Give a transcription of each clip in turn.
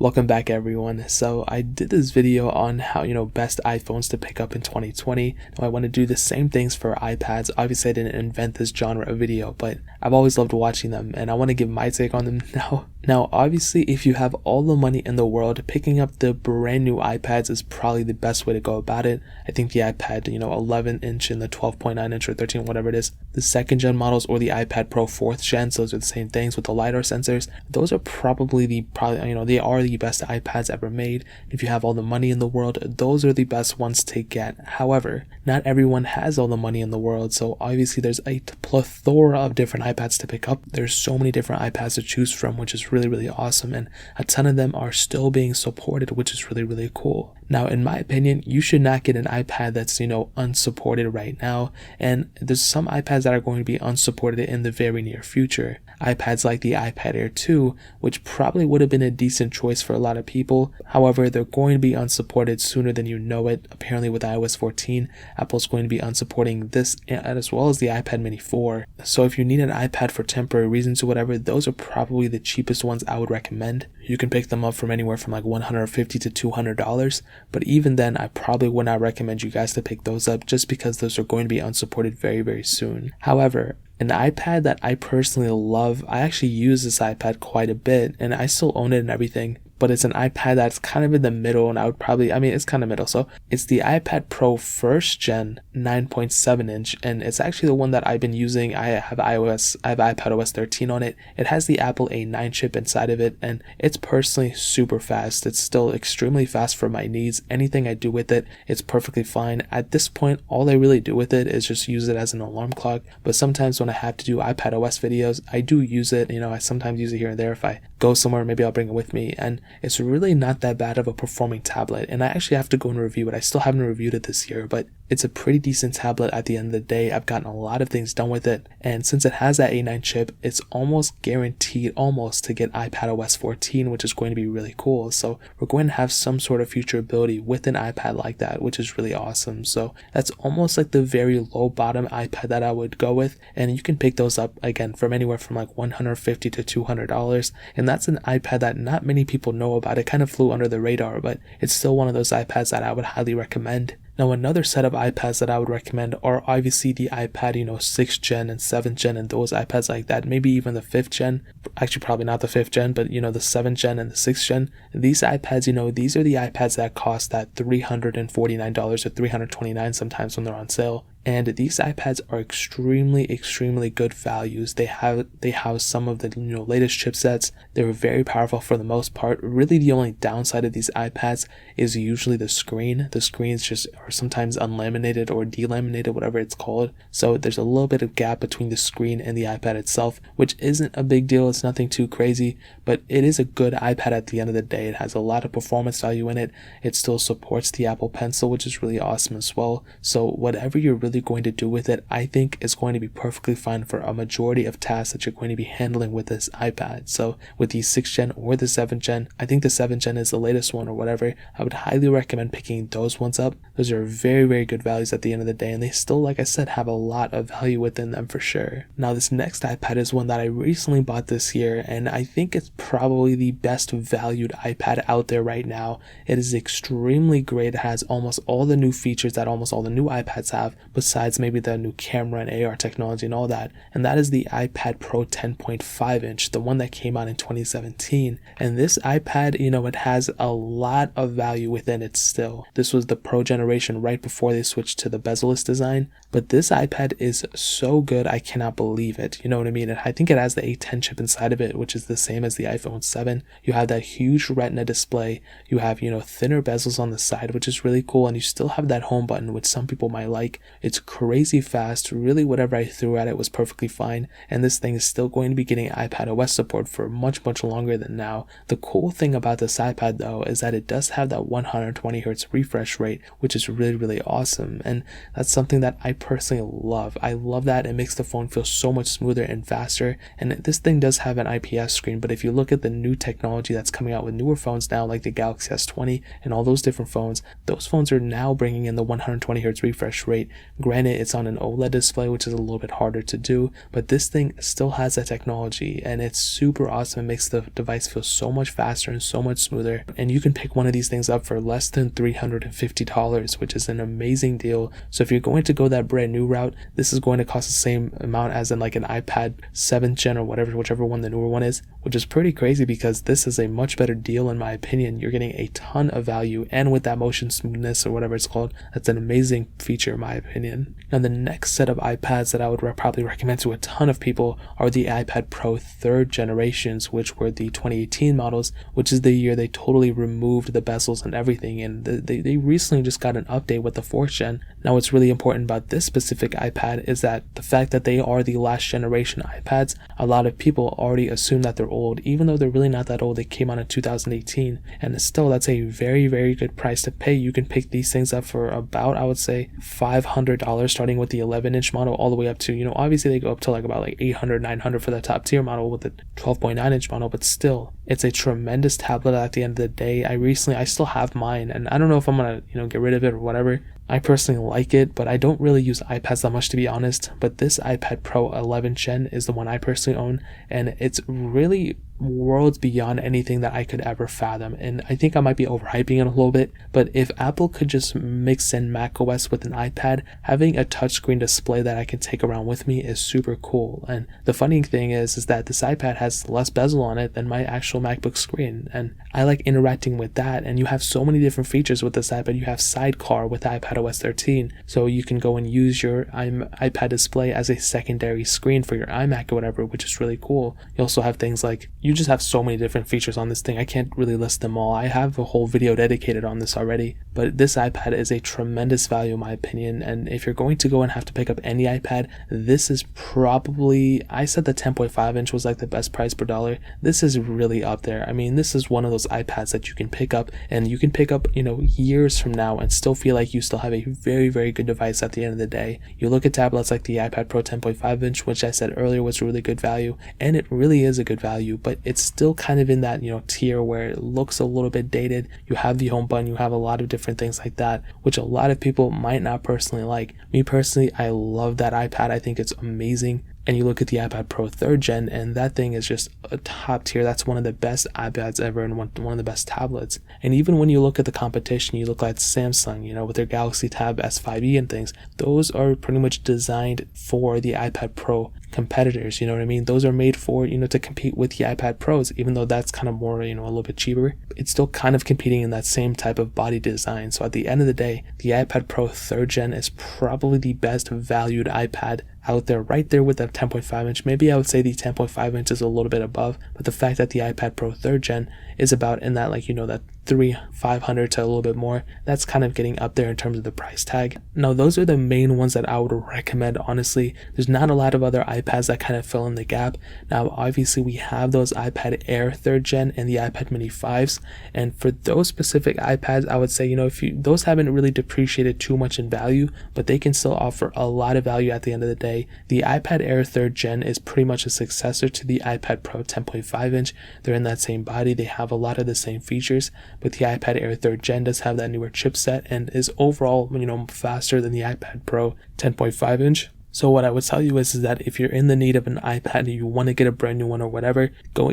Welcome back everyone. So I did this video on how, best iPhones to pick up in 2020. Now I want to do the same things for iPads. Obviously I didn't invent this genre of video, but I've always loved watching them and I want to give my take on them now. Now obviously if you have all the money in the world, picking up the brand new iPads is probably the best way to go about it. I think the iPad, 11 inch and the 12.9 inch or 13, whatever it is, the second gen models or the iPad Pro 4th gen, so those are the same things with the LiDAR sensors. Those are probably they are the best iPads ever made. If you have all the money in the world, those are the best ones to get. However, not everyone has all the money in the world, so obviously there's a plethora of different iPads to pick up. There's so many different iPads to choose from, which is really awesome, and a ton of them are still being supported, which is really cool. Now in my opinion, you should not get an iPad that's unsupported right now, and there's some iPads that are going to be unsupported in the very near future. iPads like the iPad Air 2, which probably would have been a decent choice for a lot of people. However, they're going to be unsupported sooner than you know it. Apparently with iOS 14, Apple's going to be unsupporting this as well as the iPad mini 4. So if you need an iPad for temporary reasons or whatever, those are probably the cheapest ones I would recommend. You can pick them up from anywhere from like $150 to $200, but even then I probably would not recommend you guys to pick those up just because those are going to be unsupported very soon. However, an iPad that I personally love, I actually use this iPad quite a bit and I still own it and everything, but it's an iPad that's kind of in the middle, and it's kind of middle. So it's the iPad Pro 1st gen 9.7 inch, and it's actually the one that I've been using. I have iPad OS 13 on it. It has the Apple A9 chip inside of it, and it's personally super fast. It's still extremely fast for my needs. Anything I do with it, it's perfectly fine. At this point, all I really do with it is just use it as an alarm clock, but sometimes when I have to do iPad OS videos, I do use it. I sometimes use it here and there. If I go somewhere, maybe I'll bring it with me, and it's really not that bad of a performing tablet. And I actually have to go and review it. I still haven't reviewed it this year, but it's a pretty decent tablet at the end of the day. I've gotten a lot of things done with it, and since it has that A9 chip, it's almost guaranteed to get iPad OS 14, which is going to be really cool. So we're going to have some sort of future ability with an iPad like that, which is really awesome. So that's almost like the very low bottom iPad that I would go with, and you can pick those up again from anywhere from like $150 to $200, and that's an iPad that not many people know about. It kind of flew under the radar, but it's still one of those iPads that I would highly recommend. Now another set of iPads that I would recommend are obviously the iPad 6th gen and 7th gen and those iPads like that, maybe even the 5th gen, actually probably not the 5th gen, but the 7th gen and the 6th gen. These iPads, these are the iPads that cost that $349 or $329 sometimes when they're on sale. And these iPads are extremely good values. They house some of the latest chipsets. They're very powerful for the most part. Really the only downside of these iPads is usually the screen. The screens just are sometimes unlaminated or delaminated, whatever it's called. So there's a little bit of gap between the screen and the iPad itself, which isn't a big deal. It's nothing too crazy, but it is a good iPad at the end of the day. It has a lot of performance value in it. It still supports the Apple Pencil, which is really awesome as well. So whatever you're really going to do with it, I think is going to be perfectly fine for a majority of tasks that you're going to be handling with this iPad. So with the 6th gen or the 7th gen, I think the 7th gen is the latest one or whatever, I would highly recommend picking those ones up. Those are very good values at the end of the day, and they still, like I said, have a lot of value within them for sure. Now this next iPad is one that I recently bought this year, and I think it's probably the best valued iPad out there right now. It is extremely great. It has almost all the new features that almost all the new iPads have, besides maybe the new camera and AR technology and all that, and that is the iPad Pro 10.5 inch, the one that came out in 2017. And this iPad, it has a lot of value within it still. This was the Pro generation right before they switched to the bezel-less design, but this iPad is so good, I cannot believe it. You know what I mean? I think it has the A10 chip inside of it, which is the same as the iPhone 7. You have that huge Retina display. You have, thinner bezels on the side, which is really cool, and you still have that home button, which some people might like. It's crazy fast. Really, whatever I threw at it was perfectly fine, and this thing is still going to be getting iPad OS support for much longer than now. The cool thing about this iPad though is that it does have that 120Hz refresh rate, which is really awesome, and that's something that I personally love. I love that. It makes the phone feel so much smoother and faster, and this thing does have an IPS screen, but if you look at the new technology that's coming out with newer phones now, like the Galaxy S20 and all those different phones, those phones are now bringing in the 120Hz refresh rate, Granted, it's on an OLED display, which is a little bit harder to do, but this thing still has that technology, and it's super awesome. It makes the device feel so much faster and so much smoother, and you can pick one of these things up for less than $350, which is an amazing deal. So if you're going to go that brand new route, this is going to cost the same amount as in like an iPad 7th gen or whatever, whichever one the newer one is, which is pretty crazy because this is a much better deal in my opinion. You're getting a ton of value, and with that motion smoothness or whatever it's called, that's an amazing feature in my opinion. Now the next set of iPads that I would probably recommend to a ton of people are the iPad Pro 3rd generations, which were the 2018 models, which is the year they totally removed the bezels and everything, and they recently just got an update with the 4th gen. Now what's really important about this specific iPad is that the fact that they are the last generation iPads, a lot of people already assume that they're old, even though they're really not that old. They came out in 2018, and still that's a very, very good price to pay. You can pick these things up for about, I would say, $500, starting with the 11-inch model all the way up to, obviously they go up to like about like $800, $900 for the top tier model with the 12.9-inch model, but still, it's a tremendous tablet at the end of the day. I still have mine, and I don't know if I'm gonna, get rid of it or whatever. I personally like it, but I don't really use iPads that much, to be honest. But this iPad Pro 11th Gen is the one I personally own, and it's really worlds beyond anything that I could ever fathom. And I think I might be overhyping it a little bit, but if Apple could just mix in macOS with an iPad, having a touchscreen display that I can take around with me is super cool. And the funny thing is that this iPad has less bezel on it than my actual MacBook screen, and I like interacting with that. And you have so many different features with this iPad. You have Sidecar with iPadOS 13, so you can go and use your iPad display as a secondary screen for your iMac or whatever, which is really cool. You also have things like, you just have so many different features on this thing. I can't really list them all. I have a whole video dedicated on this already, but this iPad is a tremendous value in my opinion. And if you're going to go and have to pick up any iPad, this is probably, I said the 10.5 inch was like the best price per dollar. This is really up there. I mean, this is one of those iPads that you can pick up, and you can pick up, years from now and still feel like you still have a very, very good device at the end of the day. You look at tablets like the iPad Pro 10.5 inch, which I said earlier was really good value, and it really is a good value, but it's still kind of in that, tier where it looks a little bit dated. You have the home button, you have a lot of different things like that, which a lot of people might not personally like. Me personally, I love that iPad. I think it's amazing. And you look at the iPad Pro 3rd gen, and that thing is just a top tier. That's one of the best iPads ever, and one of the best tablets. And even when you look at the competition, you look at Samsung, with their Galaxy Tab S5e and things, those are pretty much designed for the iPad Pro competitors, you know what I mean? Those are made for, to compete with the iPad Pros, even though that's kind of more, a little bit cheaper. It's still kind of competing in that same type of body design. So at the end of the day, the iPad Pro 3rd gen is probably the best valued iPad out there, right there with the 10.5 inch. Maybe I would say the 10.5 inch is a little bit above, but the fact that the iPad Pro 3rd gen is about in that, that $500 to a little bit more, that's kind of getting up there in terms of the price tag. Now those are the main ones that I would recommend. Honestly, there's not a lot of other iPads that kind of fill in the gap. Now obviously we have those iPad Air 3rd gen and the iPad Mini 5s, and for those specific iPads, I would say, those haven't really depreciated too much in value, but they can still offer a lot of value at the end of the day. The iPad Air 3rd gen is pretty much a successor to the iPad Pro 10.5 inch. They're in that same body, they have a lot of the same features, but the iPad Air 3rd gen does have that newer chipset and is overall, faster than the iPad Pro 10.5 inch. So what I would tell you is that if you're in the need of an iPad and you want to get a brand new one or whatever,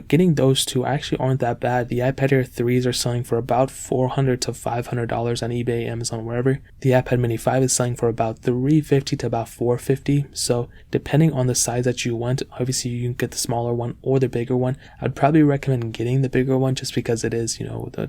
getting those two actually aren't that bad. The iPad Air 3s are selling for about $400 to $500 on eBay, Amazon, wherever. The iPad Mini 5 is selling for about $350 to about $450. So depending on the size that you want, obviously you can get the smaller one or the bigger one. I'd probably recommend getting the bigger one just because it is, the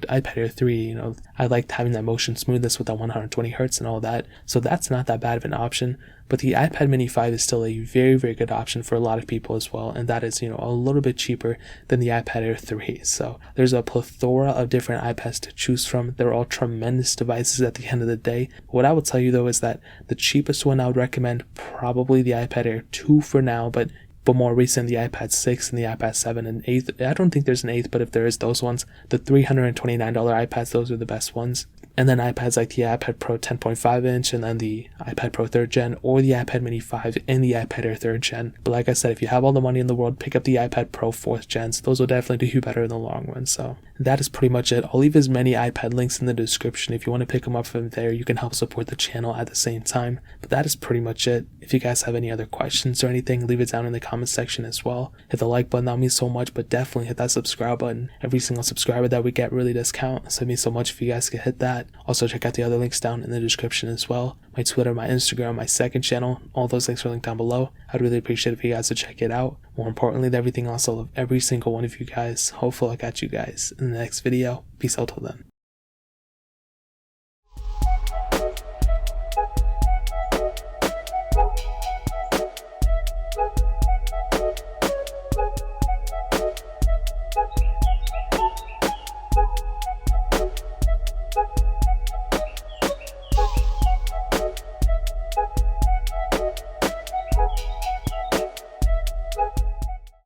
iPad Air 3, I liked having that motion smoothness with that 120 hertz and all that. So that's not that bad of an option. But the iPad Mini 5 is still a very, very good option for a lot of people as well. And that is, a little bit cheaper than the iPad Air 3. So there's a plethora of different iPads to choose from. They're all tremendous devices at the end of the day. What I will tell you though is that the cheapest one I would recommend, probably the iPad Air 2 for now, but more recent, the iPad 6 and the iPad 7 and 8. I don't think there's an 8th, but if there is, those ones, the $329 iPads, those are the best ones. And then iPads like the iPad Pro 10.5 inch, and then the iPad Pro 3rd gen, or the iPad Mini 5 and the iPad Air 3rd gen. But like I said, if you have all the money in the world, pick up the iPad Pro 4th gen. So those will definitely do you better in the long run. So that is pretty much it. I'll leave as many iPad links in the description. If you want to pick them up from there, you can help support the channel at the same time. But that is pretty much it. If you guys have any other questions or anything, leave it down in the comment section as well. Hit the like button, that means so much, but definitely hit that subscribe button. Every single subscriber that we get really does count, so it means so much if you guys could hit that. Also check out the other links down in the description as well. My Twitter, my Instagram, my second channel, all those links are linked down below. I'd really appreciate if you guys would check it out. More importantly than everything else, I love every single one of you guys. Hopefully I'll catch you guys in the next video. Peace out till then.